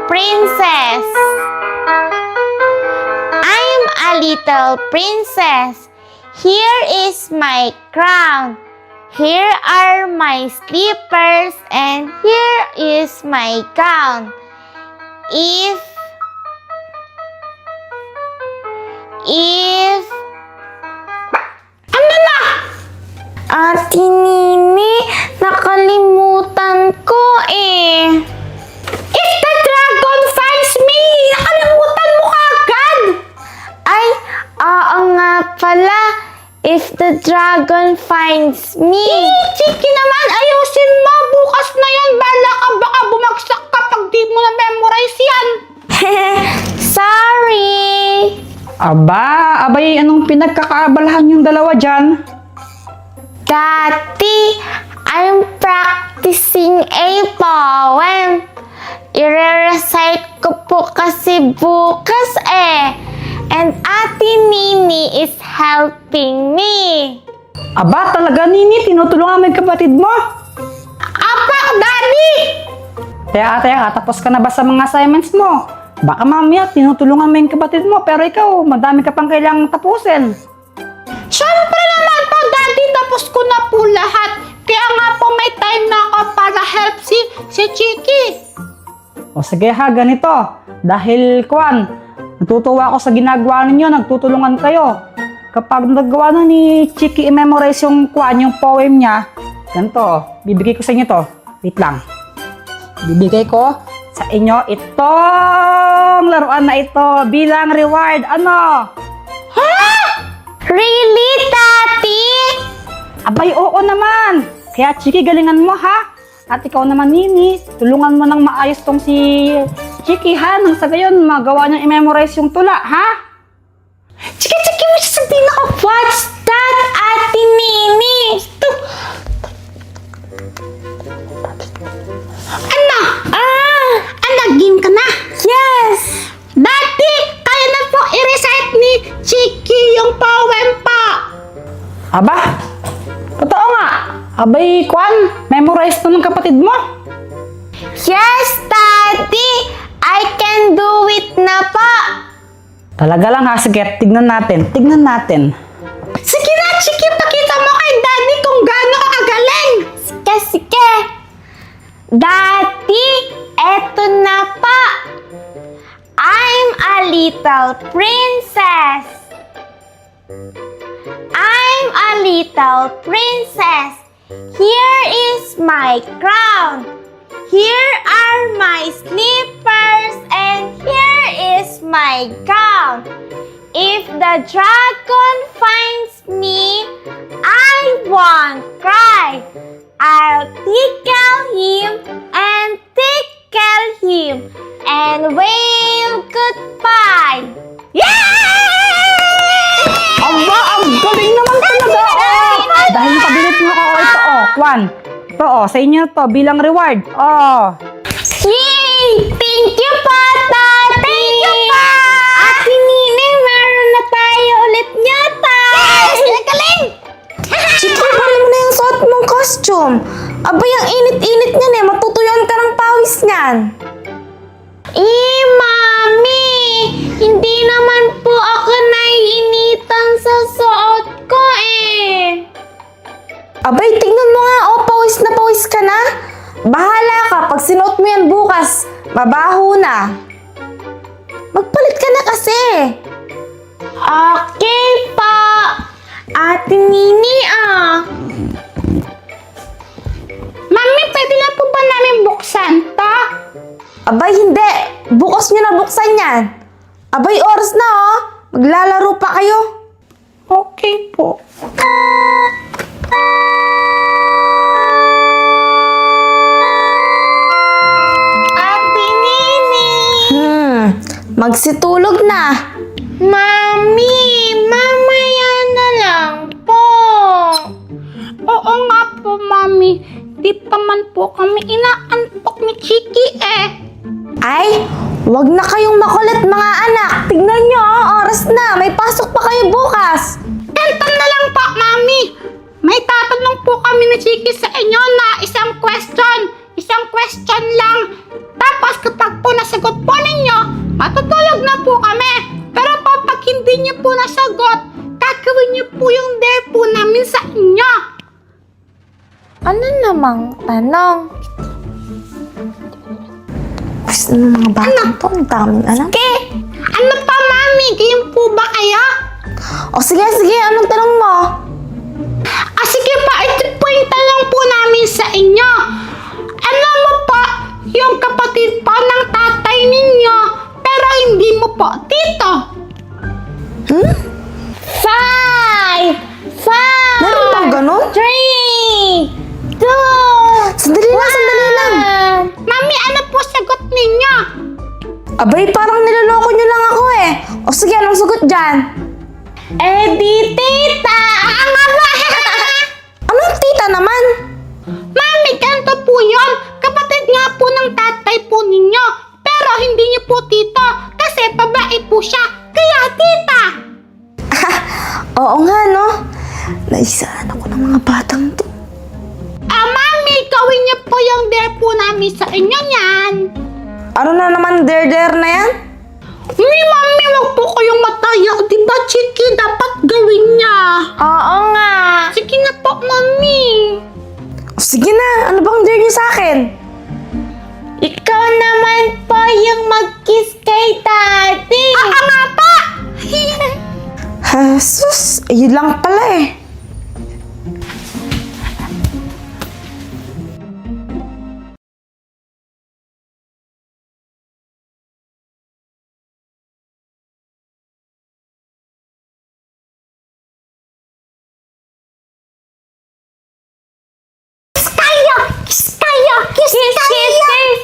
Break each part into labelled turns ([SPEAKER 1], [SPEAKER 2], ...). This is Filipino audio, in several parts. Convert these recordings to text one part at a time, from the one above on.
[SPEAKER 1] princess. I'm a little princess. Here is my crown. Here are my slippers and here is my gown. If ano na? Ate Nini, nakalimutan ko eh. If the dragon finds me, nakalimutan mo kagad. Ay, oo nga pala. If the dragon finds me. Chiki naman, ayusin mo. Bukas na yan. Bala ka, baka bumagsak ka pag di mo na-memorize yan. Sorry.
[SPEAKER 2] Abay, anong pinagkakaabalahan yung dalawa dyan?
[SPEAKER 1] Daddy, I'm practicing a poem. I-recite ko po kasi bukas eh. And Ate Nini is helping me.
[SPEAKER 2] Aba, talaga Nini, tinutulungan mo yung kapatid mo?
[SPEAKER 1] Apa, Daddy!
[SPEAKER 2] Teka, tapos ka na ba sa mga assignments mo? Baka mamaya, tinutulungan mo yung kapatid mo, pero ikaw, madami ka pang kailangang tapusin.
[SPEAKER 1] Siyempre naman po, Daddy, tapos ko na po lahat. Kaya nga po may time na ako para help si Chiki.
[SPEAKER 2] O sige ha, ganito. Dahil, natutuwa ako sa ginagawa ninyo, nagtutulungan kayo. Kapag nagawa na ni Chiki i-memorize yung yung poem niya, ganito, bibigay ko sa inyo to. Wait lang. Bibigay ko sa inyo itong laruan na ito bilang reward. Ano?
[SPEAKER 1] Ha? Really, Daddy?
[SPEAKER 2] Abay, oo naman. Kaya Chiki, galingan mo ha. At ikaw naman, Nini, tulungan mo ng maayos tong si Chiki ha. Nang sa gayon, magawa niyang i-memorize yung tula, ha?
[SPEAKER 1] Chiki, mo sasabihin ako, what's that, Ate Nini? Game ka na? Yes! Daddy, kaya na po i-recite ni Chiki yung poem pa.
[SPEAKER 2] Aba, totoo nga. Abay, memorize to ng kapatid mo.
[SPEAKER 1] Yes, Daddy! I can do it na po.
[SPEAKER 2] Talaga lang ha, sige, tignan natin.
[SPEAKER 1] Sige na, Chiki, pakita mo kay Daddy kung gaano ka kagaling. Sige. Daddy, eto na pa. I'm a little princess. I'm a little princess. Here is my crown. Here are my slippers and here is my gown. If the dragon finds me, I won't cry. I'll tickle him and tickle him and wave goodbye. Yay!
[SPEAKER 2] Aba, ang galing naman talaga. Dahil pabilit mo ako, ito Ito sa inyo to bilang reward.
[SPEAKER 1] Yay! Thank you po, Daddy! Thank you po! Ate Nini, meron na tayo ulit nyata! Yes! Galing! Chiki, bali mo na yung suot mong costume. Abay, ang init-init niyan eh. Matutuyon ka ng pawis niyan. Mami! Hindi naman po ako naiinitan sa suot ko eh. Abay, tingnan mo nga. Pawis na pawis ka na. Bahala ka. Pag sinuot mo yan bukas, mabaho na. Magpalit ka na kasi. Okay pa. Ate Nini Mami, pwede na po ba namin buksan to? Abay, hindi. Bukas nyo na buksan yan. Abay, oras na Maglalaro pa kayo.
[SPEAKER 2] Okay po.
[SPEAKER 1] Ate Nini! Magsitulog na. Mami, mamaya na lang po.
[SPEAKER 3] Oo nga po, Mami. Di pa man po kami inaantok ni Chiki eh.
[SPEAKER 1] Ay, wag na kayong makulit mga anak. Tignan nyo, oras na. May pasok pa kayo bukas.
[SPEAKER 3] Ganito na lang po, Mami. May tatanong po kami ni Chiki sa inyo na isang question lang. Tapos kapag po nasagot
[SPEAKER 1] isang tanong. Gusto ng mga batang to, ang daming alam.
[SPEAKER 3] Okay. Ano pa, Mami? Game po ba kayo?
[SPEAKER 1] O sige, anong tanong mo?
[SPEAKER 3] Sige pa, ito po yung tanong po namin sa inyo. Ano mo po yung kapatid po ng tatay ninyo, pero hindi mo po tito?
[SPEAKER 1] Five!
[SPEAKER 3] Meron bang
[SPEAKER 1] ganun?
[SPEAKER 3] 3, 2,
[SPEAKER 1] Sandali lang.
[SPEAKER 3] Mami, ano po sagot ninyo?
[SPEAKER 1] Abay, parang niloloko nyo lang ako eh. O sige, anong sagot dyan?
[SPEAKER 3] Di tita!
[SPEAKER 1] Anong tita naman?
[SPEAKER 3] Mami, ganito po yun. Kapatid nga po ng tatay po ninyo. Pero hindi niyo po tito. Kasi babae po siya. Kaya tita.
[SPEAKER 1] Oo nga, no? Naisaan ako ng mga batang to.
[SPEAKER 3] Mami, gawin niyo po yung dare po namin sa inyo niyan.
[SPEAKER 1] Ano na naman der na yan?
[SPEAKER 3] Mami, wag po kayong mataya. Diba, Chiki? Dapat gawin niya.
[SPEAKER 1] Oo nga.
[SPEAKER 3] Sige na po, Mami.
[SPEAKER 1] O sige na, ano bang dare niyo sa akin?
[SPEAKER 3] Ikaw naman po yung mag-kiss kay Daddy. Nga pa!
[SPEAKER 1] Jesus, ayun lang pala eh.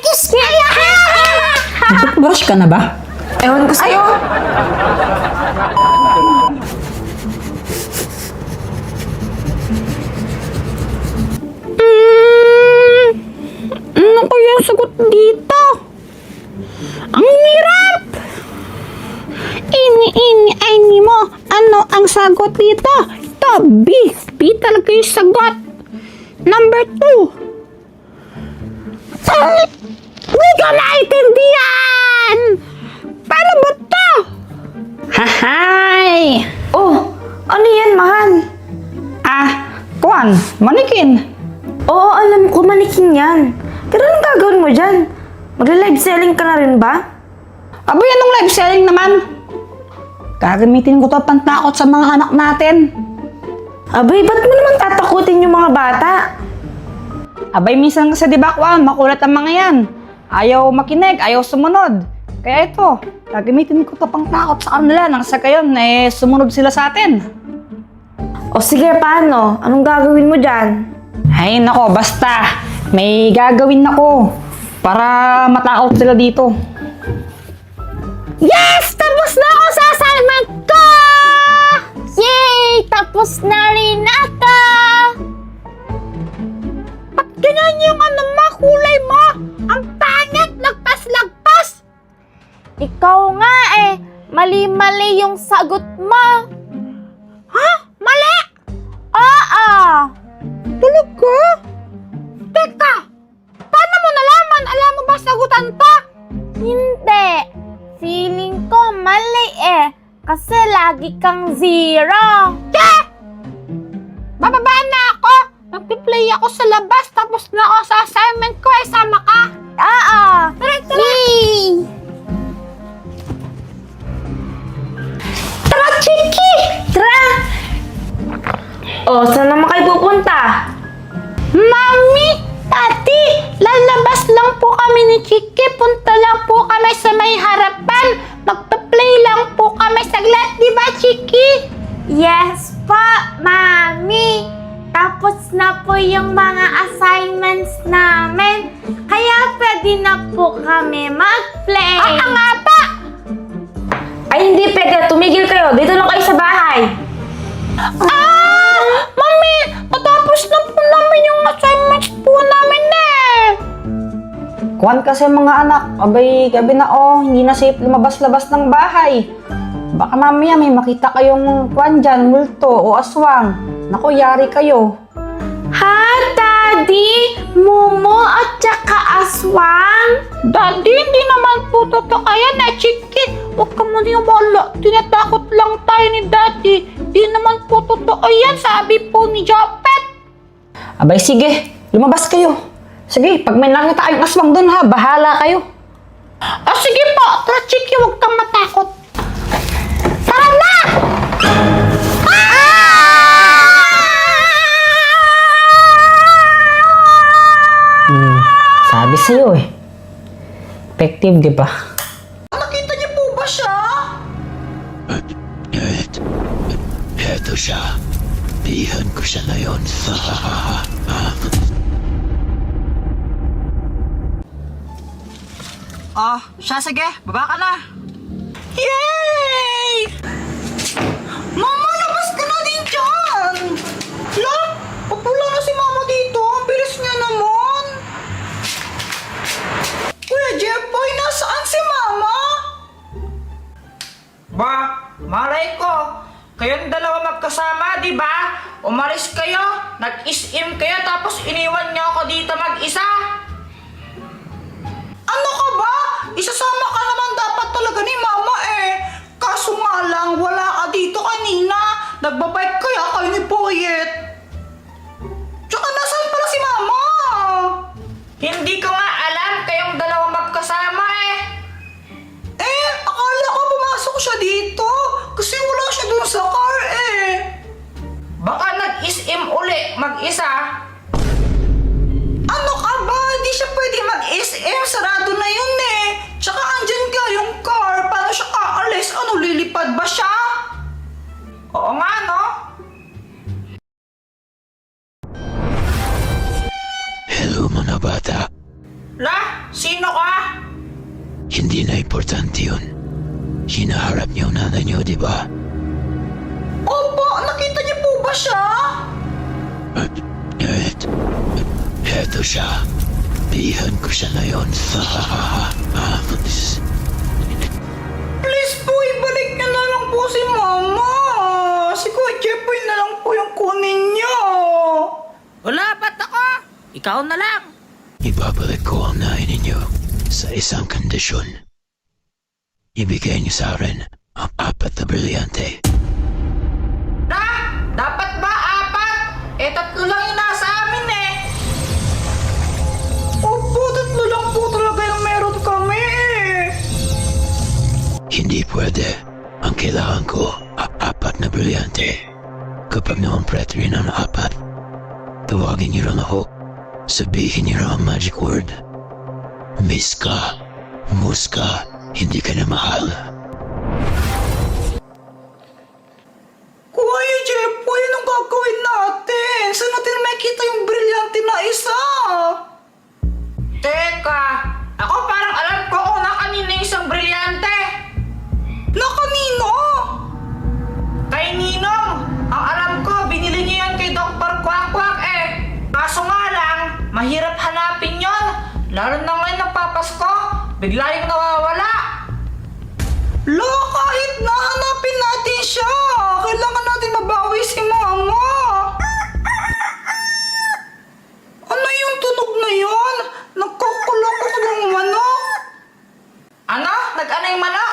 [SPEAKER 3] Kiss kayo!
[SPEAKER 2] Brush ka na ba?
[SPEAKER 1] Ewan ko sa'yo.
[SPEAKER 3] Ano kaya ang sagot dito? Ang hirap! Ini mo. Ano ang sagot dito? Ito, B. B talaga yung sagot. Number 2. Hindi ko naintindihan! Paano ba ito? Hahay!
[SPEAKER 1] Oh, ano yan, mahal?
[SPEAKER 2] Kuan, manikin.
[SPEAKER 1] Oo, alam ko, manikin yan. Pero anong gagawin mo dyan? Magla-live selling ka na rin ba?
[SPEAKER 2] Abay, anong live selling naman? Gagamitin ko to pantakot sa mga anak natin.
[SPEAKER 1] Abay, ba't mo naman tatakutin yung mga bata?
[SPEAKER 2] Abay, minsan kasi di ba, Kuan, makulat ang mga yan. Ayaw makinig, ayaw sumunod. Kaya ito, gagamitin ko to pangtakot sa kanila nang sa gayon, sumunod sila sa atin.
[SPEAKER 1] O sige, paano? Anong gagawin mo dyan?
[SPEAKER 2] Ay, nako, basta. May gagawin ako para matakot sila dito.
[SPEAKER 3] Yes! Tapos na ako sa assignment ko! Yay! Tapos na rin ako! Ba't ganyan yung kulay mo? Ang pangit! Lagpas-lagpas!
[SPEAKER 1] Ikaw nga eh. Mali-mali yung sagot mo.
[SPEAKER 3] Ha? Mali!
[SPEAKER 1] Oo.
[SPEAKER 3] Talaga? Teka! Paano mo nalaman? Alam mo ba sagutan to?
[SPEAKER 1] Hindi. Feeling ko mali eh. Kasi lagi kang zero.
[SPEAKER 3] Bababaan na ako! Nagpi-play ako sa labas tapos na ako sa assignment ko. Sama ka?
[SPEAKER 1] Oo.
[SPEAKER 3] Tara! Tara, Chiki!
[SPEAKER 1] Tara! O, saan naman kayo pupunta?
[SPEAKER 3] Mami! Tati! Lalabas lang po kami ni Chiki. Punta lang po kami sa may harapan. Magpa-play lang po kami saglit. Di ba, Chiki?
[SPEAKER 1] Yes po, Mami. Tapos na po yung mga assignments namin. Kaya pwede na po kami mag-play.
[SPEAKER 3] Nga pa!
[SPEAKER 1] Ay, hindi pwede. Tumigil kayo. Dito lang kayo sa bahay.
[SPEAKER 3] Mami! Natapos na po namin yung assignments po namin
[SPEAKER 2] Kuan kasi mga anak, abay, gabi na hindi na safe lumabas-labas ng bahay. Baka mamaya may makita kayong kuan dyan, multo o aswang. Naku, yari kayo.
[SPEAKER 1] Ha, Daddy? Momo at saka aswang?
[SPEAKER 3] Daddy, hindi naman po totoo yan Chiki. Huwag ka maniwala. Tinatakot lang tayo ni Daddy. Hindi naman po totoo yan. Sabi po ni Jopet.
[SPEAKER 2] Abay, sige, lumabas kayo. Sige, pag may nakita kayong aswang doon ha, bahala kayo.
[SPEAKER 3] Sige po, tara Chiki, huwag kang matakot. Tara na!
[SPEAKER 2] Sabi sa'yo eh. Effective, di ba?
[SPEAKER 3] Nakita niyo po ba siya?
[SPEAKER 4] Eto siya. Pihan ko siya ngayon.
[SPEAKER 2] Siya sige, baba ka na.
[SPEAKER 3] Yay! Mama, labas ka na din dyan! La, papula na si Mama dito. Ang bilis niya naman. Kuya Jeffoy, nasaan si Mama?
[SPEAKER 2] Ba, malay ko. Kayong dalawa magkasama, di ba? Umalis kayo, nag-is-im kayo, tapos iniwan niyo ako dito mag-isa.
[SPEAKER 3] Ano ka ba? Isasama ka naman dapat talaga ni Mama eh. Kaso nga lang, wala ka dito kanina. Nagbabike kaya kayo ni Poyet. Tsaka nasaan pala si Mama?
[SPEAKER 2] Hindi ko nga alam kayong dalawa magkasama eh.
[SPEAKER 3] Akala ko pumasok siya dito. Kasi wala siya dun sa car eh.
[SPEAKER 2] Baka nag-is-im uli mag-isa.
[SPEAKER 3] Ano ka ba? Di siya pwede mag-SM. Sarado na yun eh. Tsaka andyan ka yung car. Paano siya aalis? Ano, lilipad ba siya?
[SPEAKER 2] Oo nga, no?
[SPEAKER 4] Hello mga bata.
[SPEAKER 2] La, sino ka?
[SPEAKER 4] Hindi na importante yun. Hinaharap niyo ang nanay niyo, di ba?
[SPEAKER 3] Opo, nakita niyo po ba siya?
[SPEAKER 4] Eto siya. Pihan ko siya ngayon.
[SPEAKER 3] Please po, ibalik niyo na lang po si Mama. Si Kuya Jeffoy na lang po yung kunin niyo.
[SPEAKER 2] Wala, ba't ako? Ikaw na lang.
[SPEAKER 4] Ibabalik ko ang nanay ninyo sa isang kondisyon. Ibigay niyo sa akin ang 4 na brilyante.
[SPEAKER 2] La, dapat ba 4? 3 lang yung nasa amin eh.
[SPEAKER 3] Opo, 3 lang po talaga yung meron kami eh.
[SPEAKER 4] Hindi pwede. Ang kailangan ko, 4 na brilyante. Kapag naman-pret rin ang 4, tawagin niyo lang ako. Sabihin niyo lang ang magic word. Miss ka, muska, hindi ka na mahal.
[SPEAKER 3] Kuya Jeffoy, anong gagawin natin? Saan natin makita yung brilyante na isa?
[SPEAKER 2] Teka, ako parang alam ko kung na kanina yung isang brilyante.
[SPEAKER 3] Na kanino?
[SPEAKER 2] Kay Ninong, ang alam ko, binili niyo yan kay Dr. Quack eh. Kaso nga lang, mahirap hanapin yon. Lalo na ngayon nagpapasko, bigla yung nawawala.
[SPEAKER 3] Lo, kahit nahanapin natin siya, kailangan natin mabawi si Mama. Ano yung tunog na yon? Nagkukulokok yung manok.
[SPEAKER 2] Ano? Nag-ano yung manok?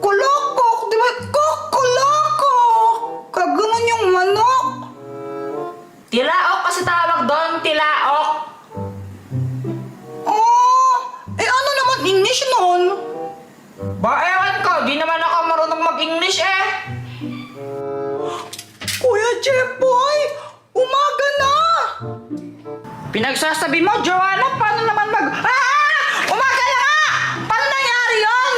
[SPEAKER 3] Kulokok, di ba? Kukulokok. Kaganon yung manok.
[SPEAKER 2] Tilaok kasi tawag doon, tilaok.
[SPEAKER 3] Ano naman English nun?
[SPEAKER 2] Ba, ewan ko, di naman ako marunong mag-English eh.
[SPEAKER 3] Kuya Jeffoy, umaga na.
[SPEAKER 2] Pinagsasabi mo, Joanna, paano naman Umaga na nga! Paano nangyari yun?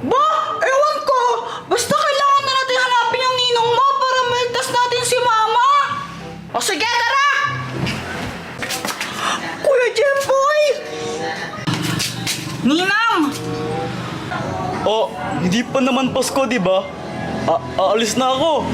[SPEAKER 3] Ba, ewan ko. Basta kailangan na natin hanapin yung ninong mo para maligtas natin si Mama.
[SPEAKER 2] O sige, tara!
[SPEAKER 3] Kuya Jeffoy!
[SPEAKER 2] Ninang!
[SPEAKER 5] Oh, hindi pa naman Pasko, di ba? Aalis na ako.